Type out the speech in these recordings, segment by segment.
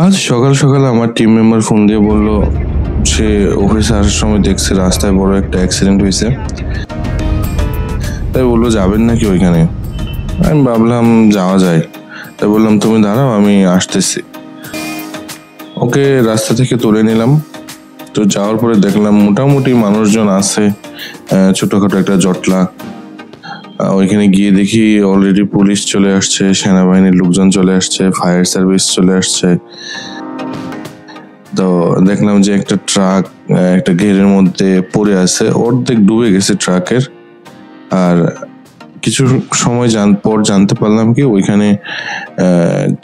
আজ সকাল সকাল আমার টিম মেম্বার ফোন দিয়ে বলল সে অফিসে আসার সময় দেখছে রাস্তায় বড় একটা অ্যাক্সিডেন্ট হয়েছে। তাই বললো যাবেন নাকি ওইখানে। আমি ভাবলাম যাওয়া যায়, তাই বললাম তুমি দাঁড়াও আমি আসতেছি। ওকে রাস্তা থেকে তুলে নিলাম। তো যাওয়ার পরে দেখলাম মোটামুটি মানুষজন আছে, ছোটখাটো একটা জটলা। ওইখানে গিয়ে দেখি অলরেডি পুলিশ চলে আসছে, সেনাবাহিনীর লোকজন চলে আসছে, ফায়ার সার্ভিস চলে আসছে। তো দেখলাম যে একটা ট্রাক একটা ঘেরের মধ্যে পড়ে আছে, অর্ধেক ডুবে গেছে ট্রাকের। আর কিছু সময় পর জানতে পারলাম কি ওইখানে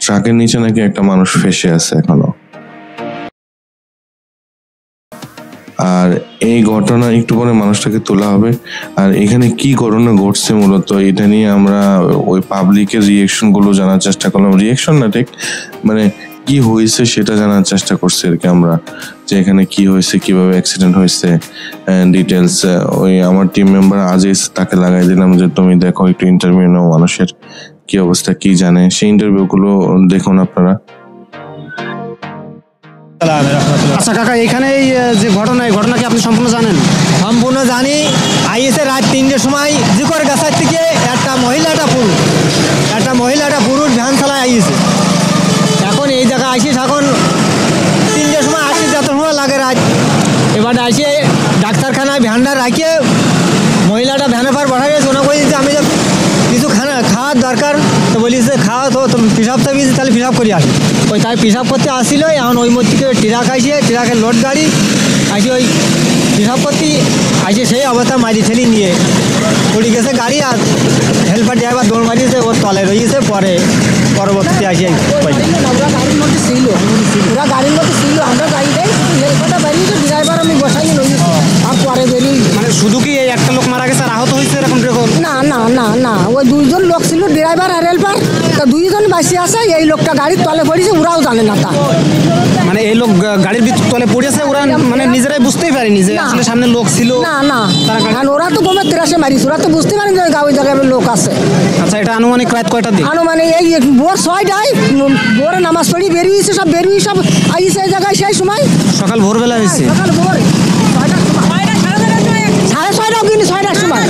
ট্রাকের নিচে নাকি একটা মানুষ ফেসে আছে এখনো। আর এই ঘটনা একটু পরে মানুষটাকে তোলা হবে। আর এখানে কি ঘটনা ঘটছে মূলত এটা নিয়ে আমরা ওই পাবলিকের রিয়েকশন গুলো জানার চেষ্টা করলাম। রিয়েকশন না, ঠিক মানে কি হয়েছে সেটা জানার চেষ্টা করছি আর কি আমরা, যে এখানে কি হয়েছে, কিভাবে অ্যাক্সিডেন্ট হয়েছে, ডিটেলস। ওই আমার টিম মেম্বার আজিজ, তাকে লাগাই দিলাম যে তুমি দেখো একটু ইন্টারভিউ নাও, মানুষের কি অবস্থা কি জানে, সেই ইন্টারভিউ গুলো দেখুন আপনারা। আচ্ছা কাকা, এখানে যে ঘটনা, এই ঘটনা কি আপনি সম্পূর্ণ জানেন? সম্পূর্ণ জানি। আইএসে রাত 3টের সময় জিকর গাছার থেকে একটা মহিলা একটা পুরুষ ভ্যান চালায় আইয়েছে। এখন এই জায়গায় আসিস, এখন 3টের সময় আসিস, যত সময় লাগে রাত। এবার আসে ডাক্তারখানায় ভ্যানটা রাখে মহিলাটা ভ্যানে পার বসা গেছে। ওনা বলছে আমি কিছু খাওয়ার দরকার, তো বলিস যে খাওয়া তো পিসাব থাকি, তাহলে পিসাব করে আসি। ওই তাই পিসাব করতে আসছিল। এখন ওই মধ্যে ট্রাক আসে, ট্রাকের লোড গাড়ি আসে, ওই পিসাব করতে আসে সেই অবস্থা মারি ঠেলি নিয়ে পড়ে গেছে গাড়ি। আর হেল্পার ড্রাইভার দৌড় মারিয়েছে, ওর তলে রয়েছে। পরবর্তীতে আসে গাড়ির মধ্যে ছিল, ওরা গাড়ির মধ্যে ছিল, আমরা গাড়ি দেয় হেল্পারটা বেরিয়েছে, ড্রাইভার আমি বসাই রয়েছি। আর পরে বেরিয়ে মানে শুধু কি এই একটা লোক মারা গেছে আর আহত হয়েছে এরকম? না না না না, ওই 2জন লোক ছিল, ড্রাইভার আর হেল্পার। তা 2জন বাসি আছে, এই লোকটা গাড়ির তলে পড়েছে, ওরাও জানে না তা। মানে এই লোক গাড়ির তলে পড়েছে, ওরা মানে নিজেরাই বুঝতেই পারেনি যে আসলে সামনে লোক ছিল। না না, ওরা তো গমের তেরাসে মারিস, ওরা তো বুঝতে পারেনি যে ওই জায়গায় লোক আছে। আচ্ছা, এটা আনুমানিক রাত কয়টা দিন? আনুমানিক এই ভোর 6টায় ভোরে নামাজ পড়ি বেরিয়েছে, সব আইসে এই জায়গায় সেই সময় সকাল ভোরবেলা হয়েছে। সকাল ভোর 6:30 কিন্তু 6টার সময়,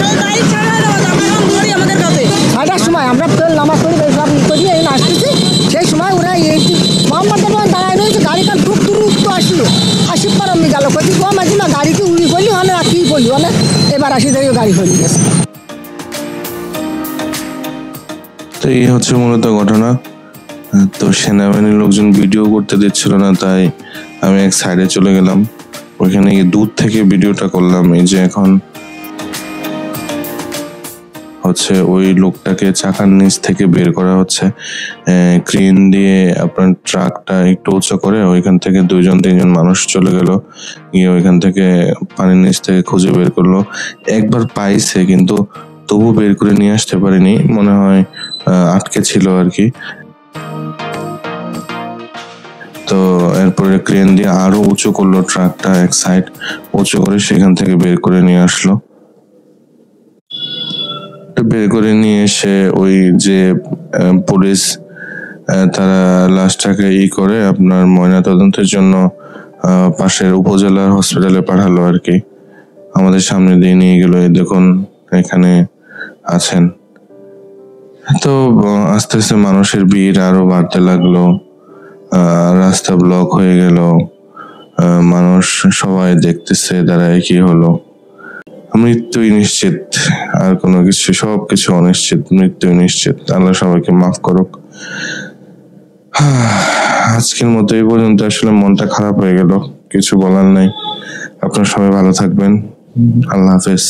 6টার সময় আমরা নামাজ পড়ি সব করি এই আসতেছি। সেই সময় ওরা এই মোহাম্মদ দাঁড়ায় রয়েছে, গাড়িটা দ্রুত আসলো, আসি পর আমি গেল কতি কম আছি না, গাড়িকে উড়ি করলি হলে আর কি করলি হলে। এবার আসি দেখি গাড়ি হয়ে গেছে। তো এই হচ্ছে মূলত ঘটনা। তো সেনাবাহিনীর লোকজন ভিডিও করতে দিচ্ছিল না, তাই আমি এক সাইডে চলে গেলাম। ওইখানে গিয়ে দূর থেকে ভিডিওটা করলাম। এই যে এখন হচ্ছে ওই লোকটাকে চাকার নিচ থেকে বের করা হচ্ছে ক্রেন দিয়ে। আপনার ট্রাকটা একটু উঁচু করে ওইখান থেকে 2-3জন মানুষ চলে গেল, গিয়ে ওইখান থেকে পানির নিচ থেকে খুঁজে বের করলো। একবার পাইছে কিন্তু তবু বের করে নিয়ে আসতে পারেনি, মনে হয় আটকে ছিল আর কি। তো এরপরে ক্রেন দিয়ে আরো উঁচু করলো ট্রাকটা, এক সাইড উঁচু করে সেখান থেকে বের করে নিয়ে আসলো। বের করে নিয়ে এসে ওই যে পুলিশ তারা লাশটাকে করে আপনার ময়নাতদন্তের জন্য পাশের উপজেলার হসপিটালে পাঠালো আর কি। আমাদের সামনে দিয়ে নিয়ে গেল, এই দেখুন এখানে আছেন। তো আস্তে আস্তে মানুষের ভিড় আরো বাড়তে লাগলো, রাস্তা ব্লক হয়ে গেল, মানুষ সবাই দেখতেছে দাঁড়ায় কি হলো। মৃত্যুই নিশ্চিত, আর কোনো কিছু, সবকিছু অনিশ্চিত, মৃত্যুই নিশ্চিত। আল্লাহ সবাইকে মাফ করুক। আজকের মতো এই পর্যন্ত। আসলে মনটা খারাপ হয়ে গেল, কিছু বলার নাই। আপনারা সবাই ভালো থাকবেন, আল্লাহ হাফেজ।